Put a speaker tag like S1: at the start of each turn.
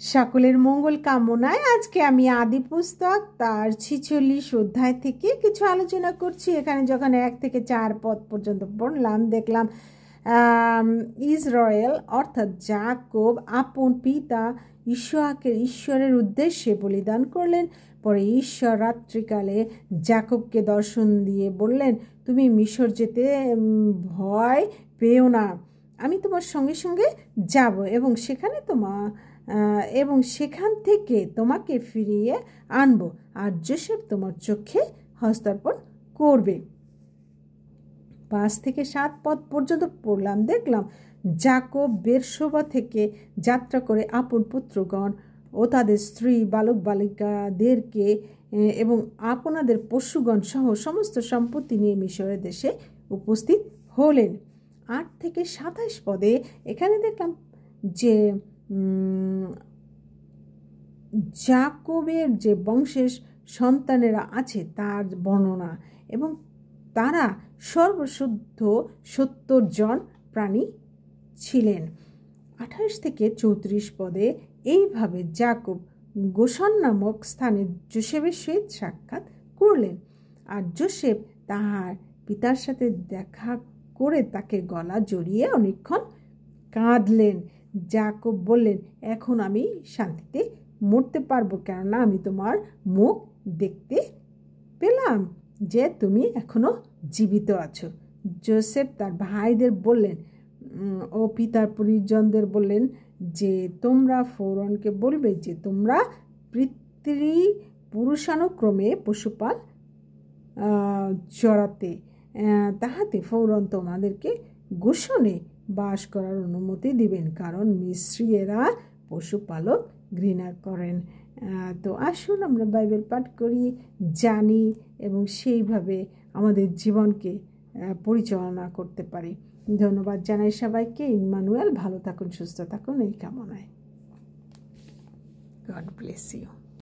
S1: সকলের মঙ্গল কামনায় আজকে আমি আদি পুস্তক তার 46 অধ্যায় থেকে কিছু আলোচনা করছি। এখানে যখন 1 থেকে 4 পদ পর্যন্ত পড়লাম, দেখলাম ইসরায়েল অর্থাৎ যাকব আপন পিতা ঈশ্বরের উদ্দেশ্যে বলিদান করলেন। পরে ঈশ্বর রাত্রিকালে যাকবকে দর্শন দিয়ে বললেন, তুমি মিশর যেতে ভয় পেও না, আমি তোমার সঙ্গে সঙ্গে যাব এবং সেখান থেকে তোমাকে ফিরিয়ে আনবো, আর যোসেফ তোমার চোখে হস্তার্পণ করবে। 5 থেকে 7 পদ পর্যন্ত পড়লাম, দেখলাম যাকব বেরশোবা থেকে যাত্রা করে আপন পুত্রগণ ও তাদের স্ত্রী বালক বালিকাদেরকে এবং আপনাদের পশুগণ সহ সমস্ত সম্পত্তি নিয়ে মিশরের দেশে উপস্থিত হলেন। 8 থেকে 27 পদে এখানে দেখলাম যে যাকবের যে বংশের সন্তানেরা আছে তার বর্ণনা, এবং তারা সর্বশুদ্ধ 70 জন প্রাণী ছিলেন। 28 থেকে 34 পদে এইভাবে যাকব গোশন নামক স্থানে যোসেফের সহিত সাক্ষাৎ করলেন, আর যোসেফ তাহার পিতার সাথে দেখা করে তাকে গলা জড়িয়ে অনেকক্ষণ কাঁদলেন। যাকব বললেন, এখন আমি শান্তিতে মরতে পারবো, কেননা আমি তোমার মুখ দেখতে পেলাম যে তুমি এখনো জীবিত আছো। যোসেফ তার ভাইদের বললেন ও পিতার পরিজনদের বললেন যে তোমরা ফৌরনকে বলবে যে তোমরা পুরুষানুক্রমে পশুপাল চড়াতে, তাহাতে ফৌরন তোমাদেরকে গোশনে বাস করার অনুমতি দিবেন, কারণ মিস্রীয়েরা পশুপালক ঘৃণা করেন। তো আসুন আমরা বাইবেল পাঠ করি, জানি এবং সেইভাবে আমাদের জীবনকে পরিচালনা করতে পারি। ধন্যবাদ জানাই সবাইকে। ইম্মানুয়েল, ভালো থাকুন, সুস্থ থাকুন এই কামনায়। God bless you.